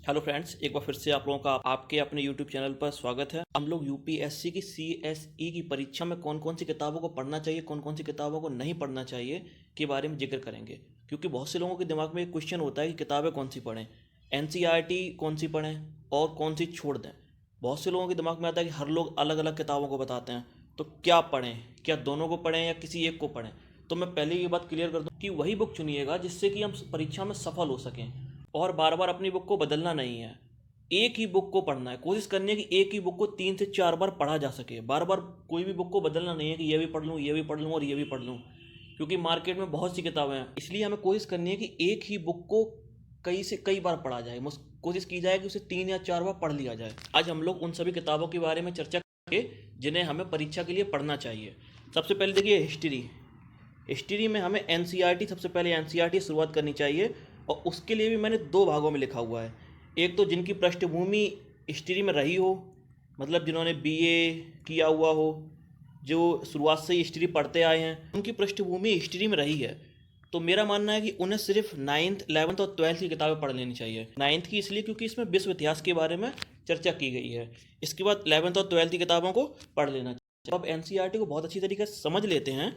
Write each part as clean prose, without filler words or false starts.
Hello friends, एक बार फिर से आप लोगों का आपके अपने यूट्यूब चैनल पर स्वागत है। हम लोग यूपीएससी की सीएसई की परीक्षा में कौन कौन सी किताबों को पढ़ना चाहिए, कौन कौन सी किताबों को नहीं पढ़ना चाहिए के बारे में जिक्र करेंगे। क्योंकि बहुत से लोगों के दिमाग में एक क्वेश्चन होता है कि किताबें कौन सी पढ़ें, एनसीईआरटी कौन सी पढ़ें और कौन सी छोड़ दें। बहुत से लोगों के दिमाग में आता है कि हर लोग अलग अलग किताबों को बताते हैं, तो क्या पढ़ें, क्या दोनों को पढ़ें या किसी एक को पढ़ें। तो मैं पहले ये बात क्लियर कर दूं कि वही बुक चुनिएगा जिससे कि हम परीक्षा में सफल हो सकें, और बार बार अपनी बुक को बदलना नहीं है। एक ही बुक को पढ़ना है, कोशिश करनी है कि एक ही बुक को 3 से 4 बार पढ़ा जा सके। बार बार कोई भी बुक को बदलना नहीं है कि ये भी पढ़ लूँ, ये भी पढ़ लूँ और ये भी पढ़ लूँ, क्योंकि मार्केट में बहुत सी किताबें हैं। इसलिए हमें कोशिश करनी है कि एक ही बुक को कई से कई बार पढ़ा जाए। कोशिश की जाए कि उसे 3 या 4 बार पढ़ लिया जाए। आज हम लोग उन सभी किताबों के बारे में चर्चा करेंगे जिन्हें हमें परीक्षा के लिए पढ़ना चाहिए। सबसे पहले देखिए हिस्ट्री। हिस्ट्री में हमें एनसीईआरटी, सबसे पहले एनसीईआरटी शुरुआत करनी चाहिए, और उसके लिए भी मैंने 2 भागों में लिखा हुआ है। एक तो जिनकी पृष्ठभूमि हिस्ट्री में रही हो, मतलब जिन्होंने बीए किया हुआ हो, जो शुरुआत से ही हिस्ट्री पढ़ते आए हैं, उनकी पृष्ठभूमि हिस्ट्री में रही है। तो मेरा मानना है कि उन्हें सिर्फ 9th 11th और 12th की किताबें पढ़ लेनी चाहिए। 9th की इसलिए क्योंकि इसमें विश्व इतिहास के बारे में चर्चा की गई है। इसके बाद 11th और 12th की किताबों को पढ़ लेना चाहिए। जब आप एनसीईआरटी को बहुत अच्छी तरीके से समझ लेते हैं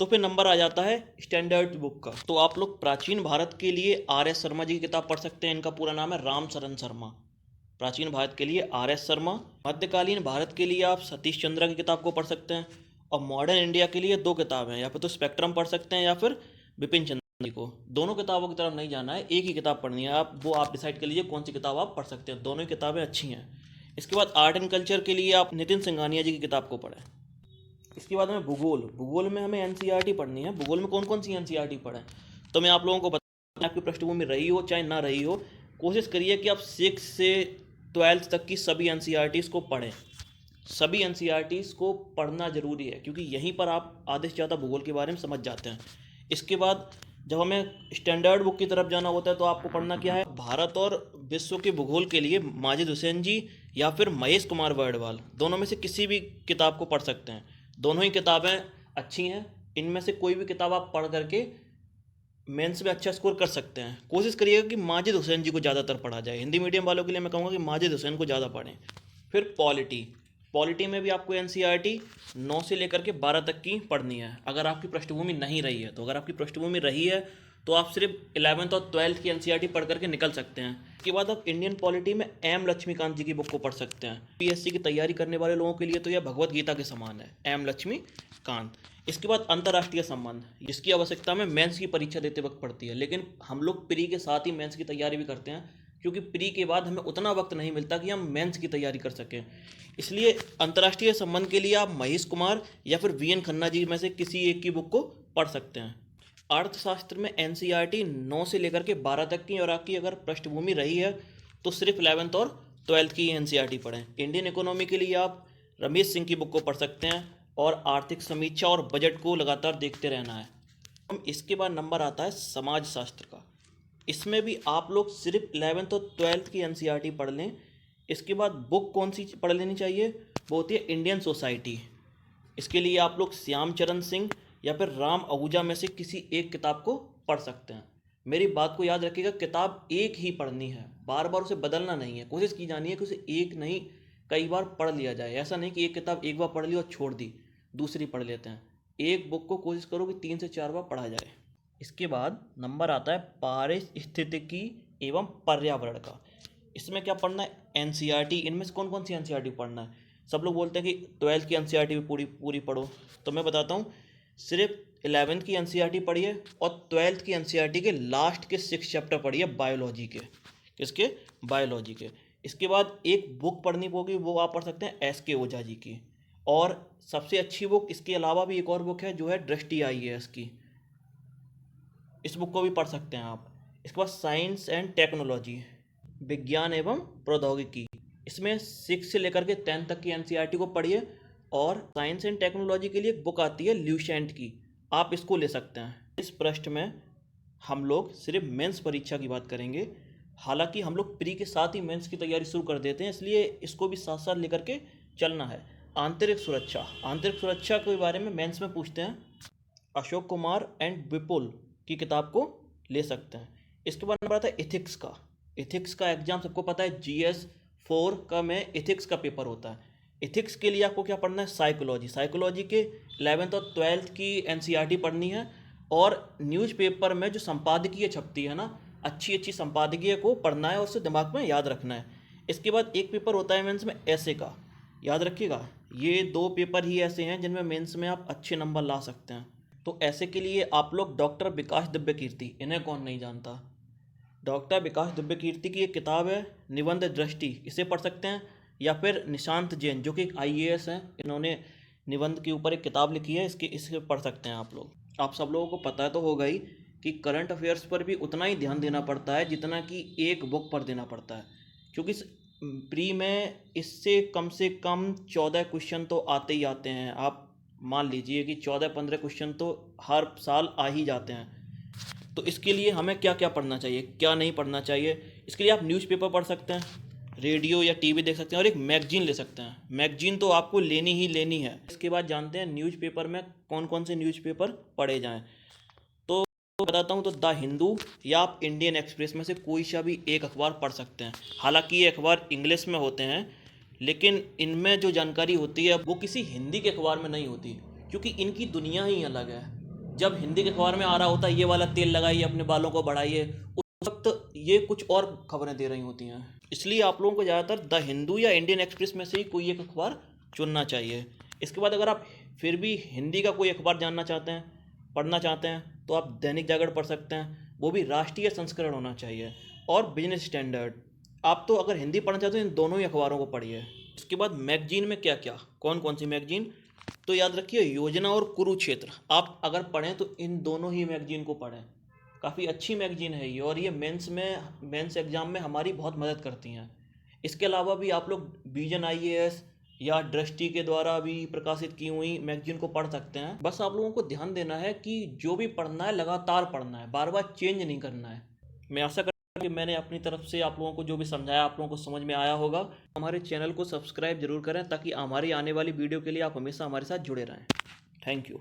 तो फिर नंबर आ जाता है स्टैंडर्ड बुक का। तो आप लोग प्राचीन भारत के लिए आर.एस. शर्मा जी की किताब पढ़ सकते हैं। इनका पूरा नाम है राम शरण शर्मा। प्राचीन भारत के लिए आर.एस. शर्मा। मध्यकालीन भारत के लिए आप सतीश चंद्र की किताब को पढ़ सकते हैं। और मॉडर्न इंडिया के लिए 2 किताबें, या फिर तो स्पेक्ट्रम पढ़ सकते हैं या फिर बिपिन चंद्र जी को। दोनों किताबों की तरफ नहीं जाना है, एक ही किताब पढ़नी है। आप डिसाइड कर लीजिए कौन सी किताब आप पढ़ सकते हैं। दोनों ही किताबें अच्छी हैं। इसके बाद आर्ट एंड कल्चर के लिए आप नितिन सिंघानिया जी की किताब को पढ़ें। इसके बाद हमें भूगोल में हमें एनसीईआरटी पढ़नी है। भूगोल में कौन कौन सी एनसीईआरटी पढ़ें, तो मैं आप लोगों को बता, आपकी पृष्ठभूमि रही हो चाहे ना रही हो, कोशिश करिए कि आप 6 से 12th तक की सभी एनसीईआरटीज़ को पढ़ें। सभी एनसीईआरटीज़ को पढ़ना ज़रूरी है, क्योंकि यहीं पर आप आधे से ज़्यादा भूगोल के बारे में समझ जाते हैं। इसके बाद जब हमें स्टैंडर्ड बुक की तरफ जाना होता है तो आपको पढ़ना क्या है, भारत और विश्व के भूगोल के लिए माजिद हुसैन जी या फिर महेश कुमार बर्डवाल, दोनों में से किसी भी किताब को पढ़ सकते हैं। दोनों ही किताबें अच्छी हैं। इनमें से कोई भी किताब आप पढ़ करके मेंस में अच्छा स्कोर कर सकते हैं। कोशिश करिएगा कि माजिद हुसैन जी को ज़्यादातर पढ़ा जाए। हिंदी मीडियम वालों के लिए मैं कहूँगा कि माजिद हुसैन को ज़्यादा पढ़ें। फिर पॉलिटी में भी आपको एनसीईआरटी 9 से लेकर के 12 तक की पढ़नी है, अगर आपकी पृष्ठभूमि नहीं रही है तो। अगर आपकी पृष्ठभूमि रही है तो आप सिर्फ 11th और 12th की एनसीईआरटी पढ़ करके निकल सकते हैं। इसके बाद आप इंडियन पॉलिटी में एम लक्ष्मीकांत जी की बुक को पढ़ सकते हैं। पीएससी की तैयारी करने वाले लोगों के लिए तो यह भगवत गीता के समान है, एम लक्ष्मीकांत। इसके बाद अंतर्राष्ट्रीय संबंध, जिसकी आवश्यकता में मेंस की परीक्षा देते वक्त पड़ती है, लेकिन हम लोग प्री के साथ ही मेंस की तैयारी भी करते हैं, क्योंकि प्री के बाद हमें उतना वक्त नहीं मिलता कि हम मेंस की तैयारी कर सकें। इसलिए अंतर्राष्ट्रीय संबंध के लिए आप महेश कुमार या फिर वीएन खन्ना जी में से किसी एक की बुक को पढ़ सकते हैं। अर्थशास्त्र में एनसीईआरटी 9 से लेकर के 12 तक की, और आपकी अगर पृष्ठभूमि रही है तो सिर्फ 11th और 12th की एनसीईआरटी पढ़ें। इंडियन इकोनॉमी के लिए आप रमेश सिंह की बुक को पढ़ सकते हैं, और आर्थिक समीक्षा और बजट को लगातार देखते रहना है। हम इसके बाद नंबर आता है समाजशास्त्र का। इसमें भी आप लोग सिर्फ 11th और 12th की एनसीईआरटी पढ़ लें। इसके बाद बुक कौन सी पढ़ लेनी चाहिए, वो होती है इंडियन सोसाइटी। इसके लिए आप लोग श्याम चरण सिंह या फिर राम आहूजा में से किसी एक किताब को पढ़ सकते हैं। मेरी बात को याद रखिएगा, किताब एक ही पढ़नी है, बार बार उसे बदलना नहीं है। कोशिश की जानी है कि उसे एक नहीं कई बार पढ़ लिया जाए। ऐसा नहीं कि एक किताब एक बार पढ़ ली और छोड़ दी, दूसरी पढ़ लेते हैं। एक बुक को कोशिश करो कि 3 से 4 बार पढ़ा जाए। इसके बाद नंबर आता है पारिस्थितिकी एवं पर्यावरण का। इसमें क्या पढ़ना है, एनसीईआरटी। इनमें से कौन कौन सी एनसीईआरटी पढ़ना है। सब लोग बोलते हैं कि 12th की एनसीईआरटी भी पूरी पूरी पढ़ो, तो मैं बताता हूँ, सिर्फ 11th की एनसीईआरटी पढ़िए और 12th की एनसीईआरटी के लास्ट के 6 चैप्टर पढ़िए बायोलॉजी के। किसके, बायोलॉजी के। इसके बाद एक बुक पढ़नी होगी, वो आप पढ़ सकते हैं एस.के. ओझा जी की। और सबसे अच्छी बुक इसके अलावा भी एक और बुक है जो है दृष्टि आईएएस की, इस बुक को भी पढ़ सकते हैं आप। इसके बाद साइंस एंड टेक्नोलॉजी, विज्ञान एवं प्रौद्योगिकी। इसमें 6 से लेकर के 10 तक की एनसीईआरटी को पढ़िए। और साइंस एंड टेक्नोलॉजी के लिए एक बुक आती है ल्यूसेंट की, आप इसको ले सकते हैं। इस पृष्ठ में हम लोग सिर्फ मेंस परीक्षा की बात करेंगे। हालांकि हम लोग प्री के साथ ही मेंस की तैयारी शुरू कर देते हैं, इसलिए इसको भी साथ साथ लेकर के चलना है। आंतरिक सुरक्षा के बारे में मेंस में पूछते हैं। अशोक कुमार एंड विपुल की किताब को ले सकते हैं। इसके बाद नंबर आता है इथिक्स का। एथिक्स का एग्जाम सबको पता है, GS 4 का में एथिक्स का पेपर होता है। एथिक्स के लिए आपको क्या पढ़ना है, साइकोलॉजी। साइकोलॉजी के 11th और 12th की NCERT पढ़नी है, और न्यूज़पेपर में जो संपादकीय छपती है ना, अच्छी अच्छी संपादकीय को पढ़ना है और उसे दिमाग में याद रखना है। इसके बाद एक पेपर होता है मेंस में ऐसे का, याद रखिएगा। ये 2 पेपर ही ऐसे हैं जिनमें मेंस में आप अच्छे नंबर ला सकते हैं। तो ऐसे के लिए आप लोग डॉक्टर विकास दिव्य कीर्ति, इन्हें कौन नहीं जानता। डॉक्टर विकास दिव्य कीर्ति की एक किताब है निबंध दृष्टि, इसे पढ़ सकते हैं। या फिर निशांत जैन जो कि एक IAS हैं, इन्होंने निबंध के ऊपर एक किताब लिखी है, इसे पढ़ सकते हैं आप लोग। आप सब लोगों को पता तो होगा ही कि करंट अफेयर्स पर भी उतना ही ध्यान देना पड़ता है जितना कि एक बुक पर देना पड़ता है, क्योंकि प्री में इससे कम 14 क्वेश्चन तो आते ही आते हैं। आप मान लीजिए कि 14-15 क्वेश्चन तो हर साल आ ही जाते हैं। तो इसके लिए हमें क्या क्या पढ़ना चाहिए, क्या नहीं पढ़ना चाहिए, इसके लिए आप न्यूज़पेपर पढ़ सकते हैं, रेडियो या टीवी देख सकते हैं, और एक मैगजीन ले सकते हैं। मैगजीन तो आपको लेनी ही लेनी है। इसके बाद जानते हैं न्यूज़पेपर में कौन कौन से न्यूज़पेपर पढ़े जाएं। तो बताता हूं, तो द हिंदू या आप इंडियन एक्सप्रेस में से कोई सा भी एक अखबार पढ़ सकते हैं। हालांकि ये अखबार इंग्लिश में होते हैं, लेकिन इनमें जो जानकारी होती है वो किसी हिंदी के अखबार में नहीं होती, क्योंकि इनकी दुनिया ही अलग है। जब हिंदी के अखबार में आ रहा होता है ये वाला तेल लगाइए, अपने बालों को बढ़ाइए, उस वक्त ये कुछ और खबरें दे रही होती हैं। इसलिए आप लोगों को ज़्यादातर द हिंदू या इंडियन एक्सप्रेस में से ही कोई एक अखबार चुनना चाहिए। इसके बाद अगर आप फिर भी हिंदी का कोई अखबार जानना चाहते हैं, पढ़ना चाहते हैं, तो आप दैनिक जागरण पढ़ सकते हैं। वो भी राष्ट्रीय संस्करण होना चाहिए, और बिजनेस स्टैंडर्ड। आप तो अगर हिंदी पढ़ना चाहते हैं इन दोनों ही अखबारों को पढ़िए। इसके बाद मैगजीन में क्या क्या, कौन कौन सी मैगजीन, तो याद रखिए योजना और कुरुक्षेत्र। आप अगर पढ़ें तो इन दोनों ही मैगजीन को पढ़ें, काफ़ी अच्छी मैगजीन है ये, और ये मेंस एग्ज़ाम में हमारी बहुत मदद करती हैं। इसके अलावा भी आप लोग विजन IAS या दृष्टि के द्वारा भी प्रकाशित की हुई मैगजीन को पढ़ सकते हैं। बस आप लोगों को ध्यान देना है कि जो भी पढ़ना है लगातार पढ़ना है, बार बार चेंज नहीं करना है। मैं आशा करता हूं कि मैंने अपनी तरफ से आप लोगों को जो भी समझाया आप लोगों को समझ में आया होगा। हमारे चैनल को सब्सक्राइब जरूर करें ताकि हमारी आने वाली वीडियो के लिए आप हमेशा हमारे साथ जुड़े रहें। Thank you.